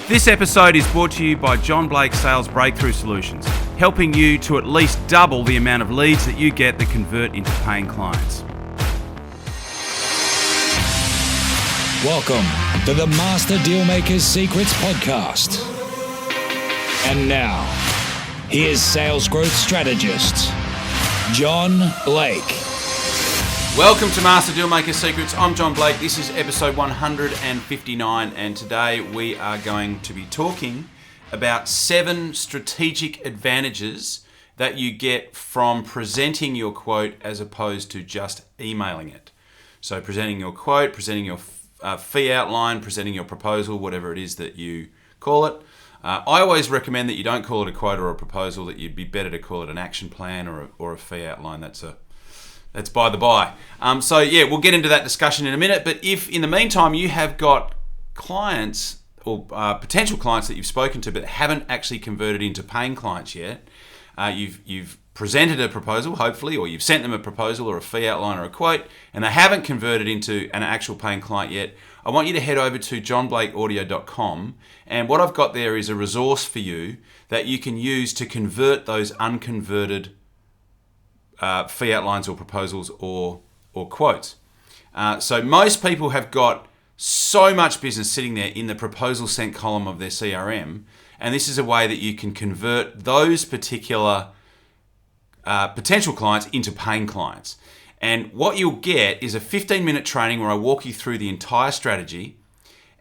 This episode is brought to you by John Blake Sales Breakthrough Solutions, helping you to at least double the amount of leads that you get that convert into paying clients. Welcome to the Master Dealmaker's Secrets podcast. And now, here's sales growth strategist, John Blake. Welcome to Master Dealmaker Secrets. I'm John Blake. This is episode 159, and today we are going to be talking about 7 strategic advantages that you get from presenting your quote as opposed to just emailing it. So presenting your quote, presenting your fee outline, presenting your proposal, whatever it is that you call it. I always recommend that you don't call it a quote or a proposal, that you'd be better to call it an action plan or a fee outline. That's by the by. So we'll get into that discussion in a minute. But if in the meantime you have got clients or potential clients that you've spoken to but haven't actually converted into paying clients yet, you've presented a proposal, hopefully, or you've sent them a proposal or a fee outline or a quote, and they haven't converted into an actual paying client yet, I want you to head over to johnblakeaudio.com, and what I've got there is a resource for you that you can use to convert those unconverted fee outlines or proposals or quotes. So most people have got so much business sitting there in the proposal sent column of their CRM, and this is a way that you can convert those particular potential clients into paying clients. And what you'll get is a 15-minute training where I walk you through the entire strategy,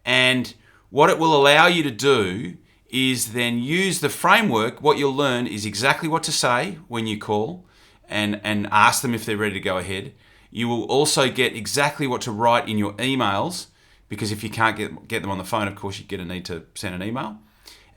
and what it will allow you to do is then use the framework. What you'll learn is exactly what to say when you call and ask them if they're ready to go ahead. You will also get exactly what to write in your emails, because if you can't get them on the phone, of course, you're going to need to send an email.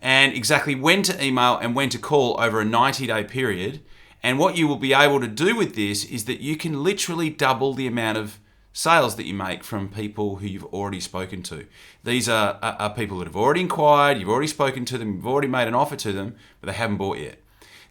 And exactly when to email and when to call over a 90-day period. And what you will be able to do with this is that you can literally double the amount of sales that you make from people who you've already spoken to. These are people that have already inquired, you've already spoken to them, you've already made an offer to them, but they haven't bought yet.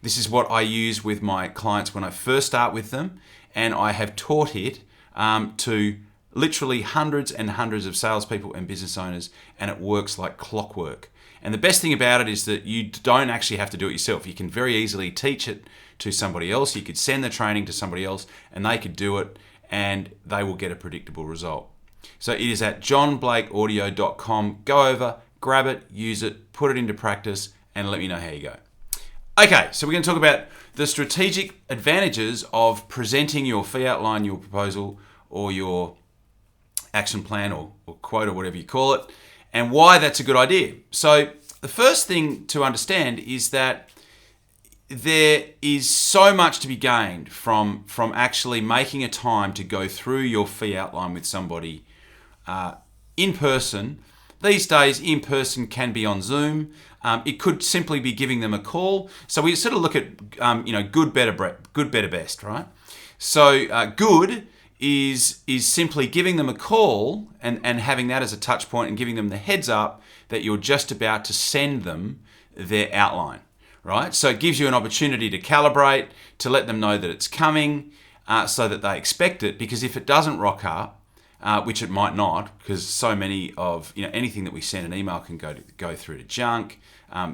This is what I use with my clients when I first start with them, and I have taught it to literally hundreds and hundreds of salespeople and business owners, and it works like clockwork. And the best thing about it is that you don't actually have to do it yourself. You can very easily teach it to somebody else. You could send the training to somebody else and they could do it, and they will get a predictable result. So it is at johnblakeaudio.com. Go over, grab it, use it, put it into practice, and let me know how you go. Okay, so we're going to talk about the strategic advantages of presenting your fee outline, your proposal, or your action plan or quote or whatever you call it, and why that's a good idea. So the first thing to understand is that there is so much to be gained from actually making a time to go through your fee outline with somebody in person. These days, in person can be on Zoom. It could simply be giving them a call. So we sort of look at good, better, best, right? So good is simply giving them a call and having that as a touch point and giving them the heads up that you're just about to send them their outline, right? So it gives you an opportunity to calibrate, to let them know that it's coming, so that they expect it. Because if it doesn't rock up, which it might not, because so many of anything that we send an email can go through to junk.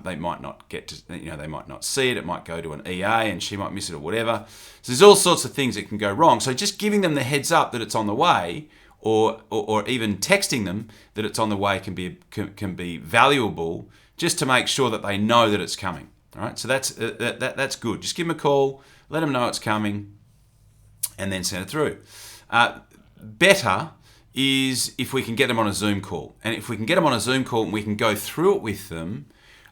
They might not get to, they might not see it. It might go to an EA and she might miss it or whatever. So there's all sorts of things that can go wrong. So just giving them the heads up that it's on the way, or even texting them that it's on the way can be valuable, just to make sure that they know that it's coming. All right. So that's good. Just give them a call, let them know it's coming, and then send it through. Better is if we can get them on a Zoom call. And if we can get them on a Zoom call and we can go through it with them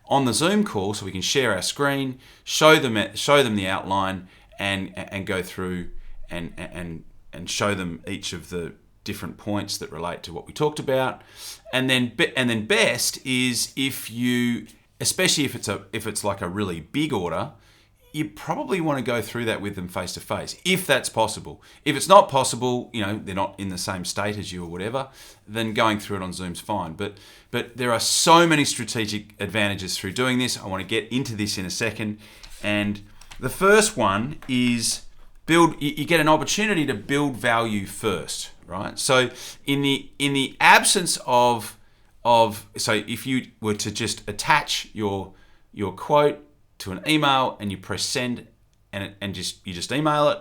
on the Zoom call, so we can share our screen, show them the outline, and go through and show them each of the different points that relate to what we talked about. And then best is if you, especially if it's like a really big order, you probably want to go through that with them face to face, if that's possible. If it's not possible, they're not in the same state as you or whatever, then going through it on Zoom's fine. But there are so many strategic advantages through doing this. I want to get into this in a second. And the first one is you get an opportunity to build value first, right? So in the absence of so if you were to just attach your quote to an email and you press send and you just email it,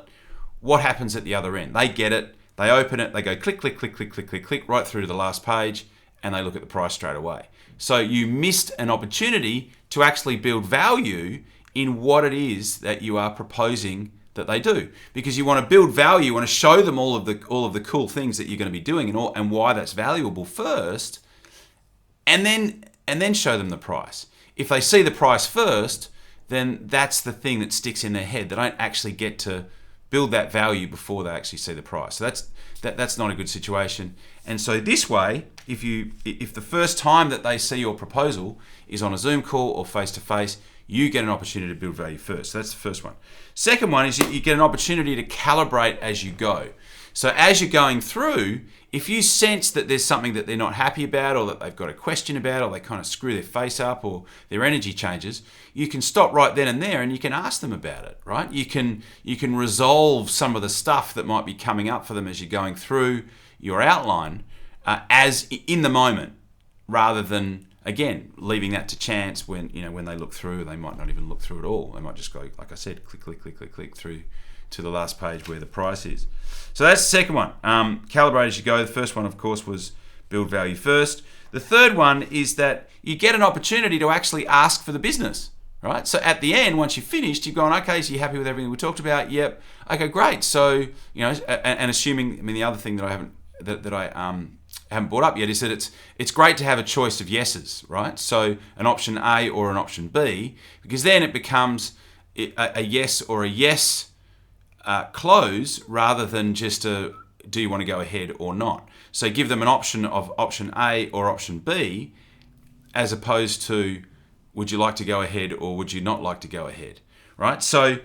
what happens at the other end? They get it, they open it, they go click, click, click, click, click, click, click, right through to the last page, and they look at the price straight away. So you missed an opportunity to actually build value in what it is that you are proposing that they do, because you want to build value, you want to show them all of the cool things that you're going to be doing and why that's valuable first, and then show them the price. If they see the price first, then that's the thing that sticks in their head. They don't actually get to build that value before they actually see the price. So that's not a good situation. And so this way, if the first time that they see your proposal is on a Zoom call or face-to-face, you get an opportunity to build value first. So that's the first one. Second one is you get an opportunity to calibrate as you go. So as you're going through, if you sense that there's something that they're not happy about, or that they've got a question about, or they kind of screw their face up, or their energy changes, you can stop right then and there and you can ask them about it, right? You can resolve some of the stuff that might be coming up for them as you're going through your outline as in the moment, rather than, again, leaving that to chance when they look through. They might not even look through at all. They might just go, like I said, click, click, click, click, click through to the last page where the price is. So that's the second one. Calibrate as you go. The first one, of course, was build value first. The third one is that you get an opportunity to actually ask for the business, right? So at the end, once you've finished, you've gone, okay, so you're happy with everything we talked about? Yep. Okay, great. So, and assuming, the other thing that I haven't brought up yet is that it's great to have a choice of yeses, right? So an option A or an option B, because then it becomes a yes or a yes close, rather than just a do you want to go ahead or not. So give them an option of option A or option B, as opposed to would you like to go ahead or would you not like to go ahead, right? So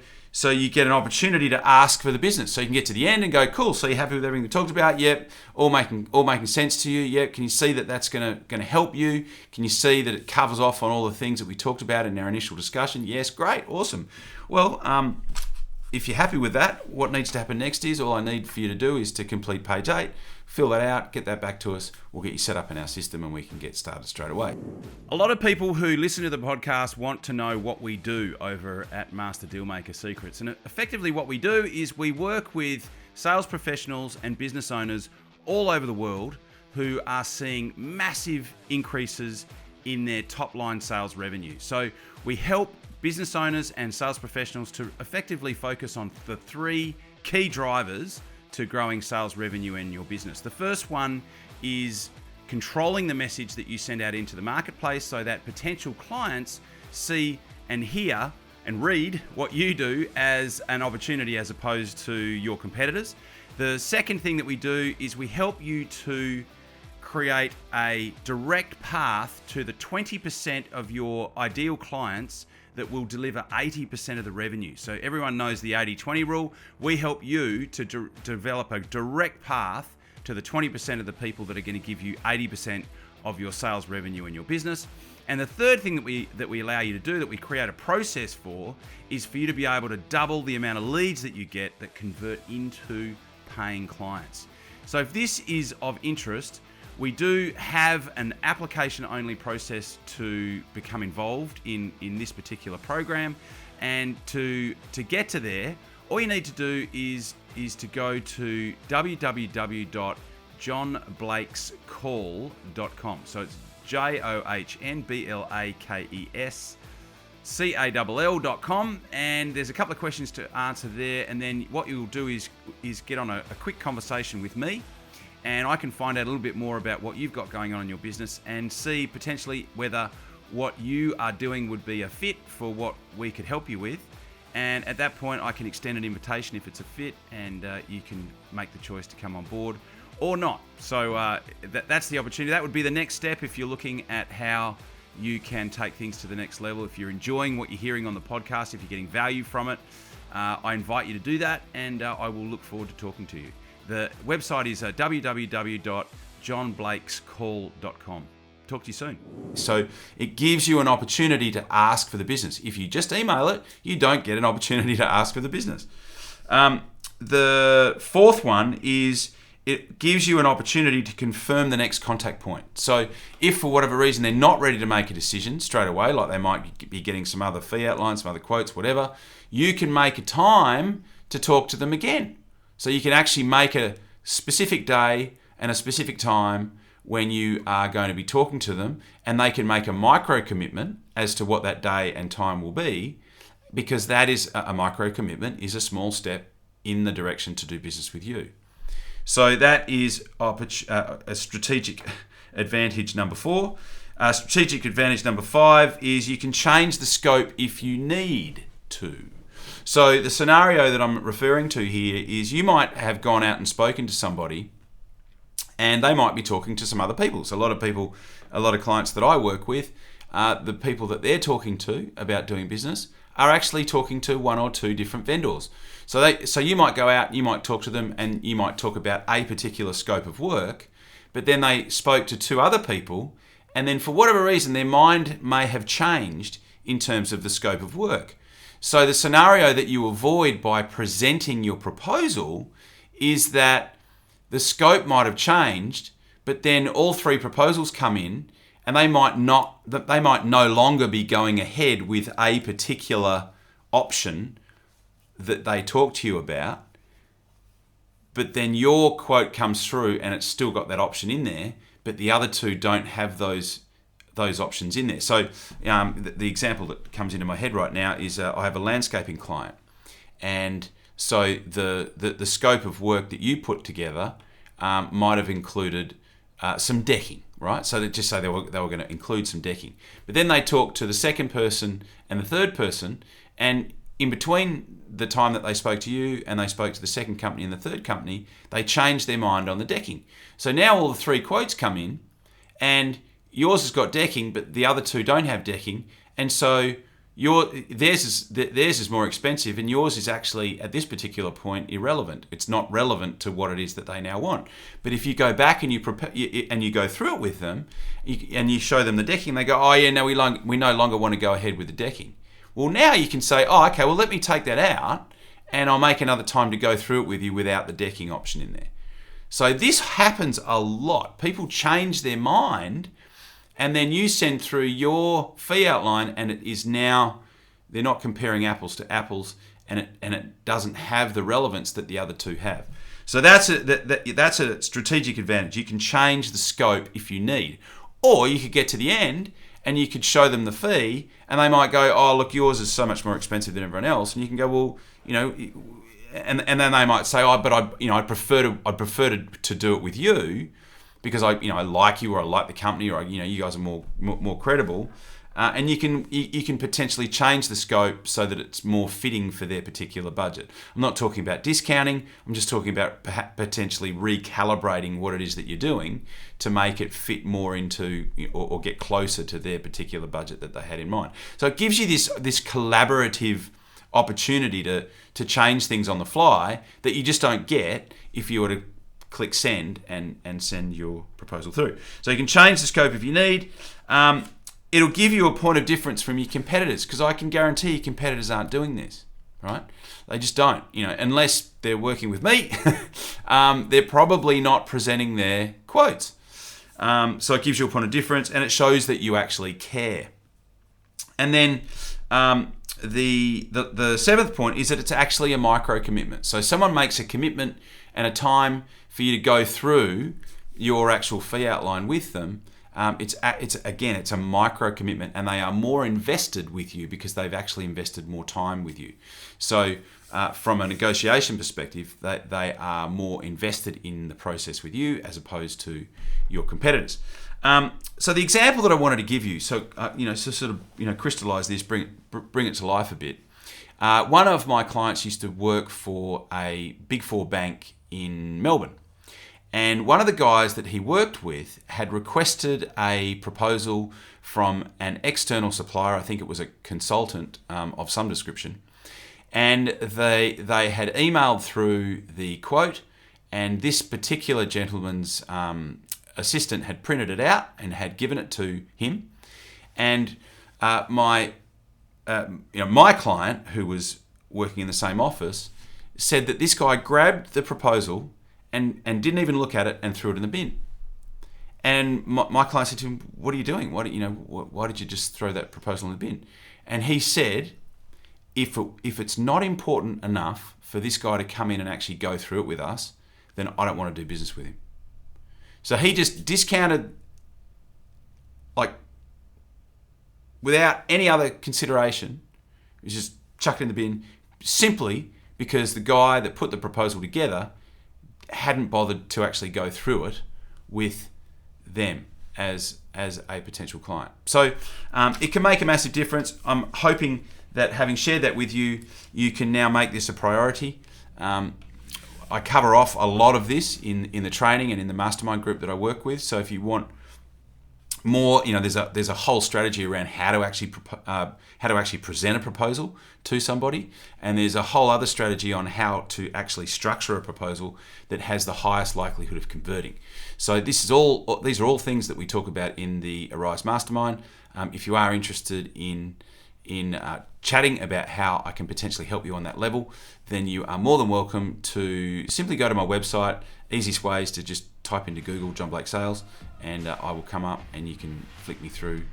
you get an opportunity to ask for the business. So you can get to the end and go, cool, so you're happy with everything we talked about? Yep. All making sense to you? Yep. Can you see that that's going to help you? Can you see that it covers off on all the things that we talked about in our initial discussion? Yes, great, awesome. Well, if you're happy with that, what needs to happen next is all I need for you to do is to complete page 8, fill that out, get that back to us. We'll get you set up in our system and we can get started straight away. A lot of people who listen to the podcast want to know what we do over at Master Dealmaker Secrets. And effectively what we do is we work with sales professionals and business owners all over the world who are seeing massive increases in their top line sales revenue. So we help business owners and sales professionals to effectively focus on the 3 key drivers to growing sales revenue in your business. The first one is controlling the message that you send out into the marketplace so that potential clients see and hear and read what you do as an opportunity as opposed to your competitors. The second thing that we do is we help you to create a direct path to the 20% of your ideal clients that will deliver 80% of the revenue. So everyone knows the 80-20 rule. We help you to develop a direct path to the 20% of the people that are going to give you 80% of your sales revenue in your business. And the third thing that we allow you to do, that we create a process for, is for you to be able to double the amount of leads that you get that convert into paying clients. So if this is of interest, we do have an application-only process to become involved in this particular program. And to get to there, all you need to do is to go to johnblakescall.com. So it's JOHNBLAKESCALL.com, and there's a couple of questions to answer there. And then what you'll do is get on a quick conversation with me, and I can find out a little bit more about what you've got going on in your business and see potentially whether what you are doing would be a fit for what we could help you with. And at that point, I can extend an invitation if it's a fit, and you can make the choice to come on board or not. So that's the opportunity. That would be the next step if you're looking at how you can take things to the next level. If you're enjoying what you're hearing on the podcast, if you're getting value from it, I invite you to do that, and I will look forward to talking to you. The website is www.johnblakescall.com. Talk to you soon. So it gives you an opportunity to ask for the business. If you just email it, you don't get an opportunity to ask for the business. The fourth one is it gives you an opportunity to confirm the next contact point. So if for whatever reason they're not ready to make a decision straight away, like they might be getting some other fee outlines, some other quotes, whatever, you can make a time to talk to them again. So you can actually make a specific day and a specific time when you are going to be talking to them, and they can make a micro commitment as to what that day and time will be, because that is a micro commitment is a small step in the direction to do business with you. So that is a strategic advantage number 4. Strategic advantage number 5 is you can change the scope if you need to. So the scenario that I'm referring to here is you might have gone out and spoken to somebody, and they might be talking to some other people. So a lot of clients that I work with, the people that they're talking to about doing business are actually talking to 1 or 2 different vendors. So you might go out, you might talk to them, and you might talk about a particular scope of work, but then they spoke to 2 other people, and then for whatever reason, their mind may have changed in terms of the scope of work. So the scenario that you avoid by presenting your proposal is that the scope might have changed, but then all 3 proposals come in, and they might no longer be going ahead with a particular option that they talk to you about. But then your quote comes through, and it's still got that option in there, but the other 2 don't have those options in there. So the example that comes into my head right now is I have a landscaping client, and so the scope of work that you put together might have included some decking, right? So they just say they were going to include some decking. But then they talk to the second person and the third person, and in between the time that they spoke to you and they spoke to the second company and the third company, they changed their mind on the decking. So now all the 3 quotes come in, and yours has got decking, but the other 2 don't have decking, and so theirs is more expensive, and yours is actually at this particular point irrelevant. It's not relevant to what it is that they now want. But if you go back and you go through it with them, and you show them the decking, they go, oh yeah, no, we no longer want to go ahead with the decking. Well, now you can say, oh okay, well let me take that out, and I'll make another time to go through it with you without the decking option in there. So this happens a lot. People change their mind, and then you send through your fee outline, and it is now, they're not comparing apples to apples, and it doesn't have the relevance that the other 2 have. So that's a strategic advantage. You can change the scope if you need. Or you could get to the end and you could show them the fee, and they might go, oh look, yours is so much more expensive than everyone else, and you can go, well, and then they might say, oh, but I'd prefer to do it with you, because I like you, or I like the company, or you guys are more credible, and you can potentially change the scope so that it's more fitting for their particular budget. I'm not talking about discounting. I'm just talking about potentially recalibrating what it is that you're doing to make it fit more into or get closer to their particular budget that they had in mind. So it gives you this collaborative opportunity to change things on the fly that you just don't get if you were to click send and send your proposal through. So you can change the scope if you need. It'll give you a point of difference from your competitors, because I can guarantee your competitors aren't doing this, right? They just don't, unless they're working with me. They're probably not presenting their quotes. So it gives you a point of difference, and it shows that you actually care. And then the 7th point is that it's actually a micro commitment. So someone makes a commitment and a time for you to go through your actual fee outline with them. It's a micro commitment, and they are more invested with you because they've actually invested more time with you. So from a negotiation perspective, they are more invested in the process with you as opposed to your competitors. So the example that I wanted to give you, crystallize this, bring it to life a bit. One of my clients used to work for a Big Four bank in Melbourne. And one of the guys that he worked with had requested a proposal from an external supplier. I think it was a consultant of some description. And they had emailed through the quote, and this particular gentleman's assistant had printed it out and had given it to him. And my client, who was working in the same office, said that this guy grabbed the proposal and didn't even look at it and threw it in the bin. And my client said to him, "What are you doing? Why did you just throw that proposal in the bin?" And he said, if it's not important enough for this guy to come in and actually go through it with us, then I don't want to do business with him. So he just discounted, like, without any other consideration. He just chucked it in the bin simply because the guy that put the proposal together hadn't bothered to actually go through it with them as a potential client. So it can make a massive difference. I'm hoping that having shared that with you, you can now make this a priority. I cover off a lot of this in the training and in the mastermind group that I work with. So if you want more, there's a whole strategy around how to actually present a proposal to somebody, and there's a whole other strategy on how to actually structure a proposal that has the highest likelihood of converting. So these are all things that we talk about in the Arise Mastermind. If you are interested in chatting about how I can potentially help you on that level, then you are more than welcome to simply go to my website. Easiest way is to just type into Google John Blake Sales, and I will come up and you can flick me through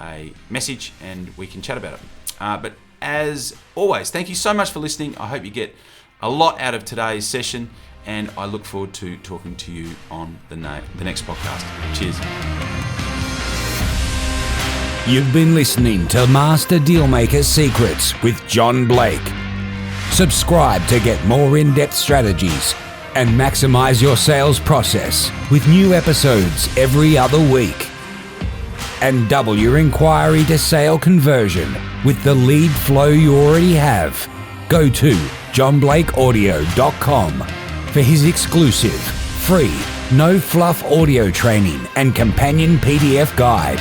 a message and we can chat about it. But as always, thank you so much for listening. I hope you get a lot out of today's session, and I look forward to talking to you on the next podcast. Cheers. You've been listening to Master Dealmaker Secrets with John Blake. Subscribe to get more in-depth strategies and maximize your sales process with new episodes every other week. And double your inquiry to sale conversion with the lead flow you already have. Go to johnblakeaudio.com for his exclusive, free, no fluff audio training and companion PDF guide.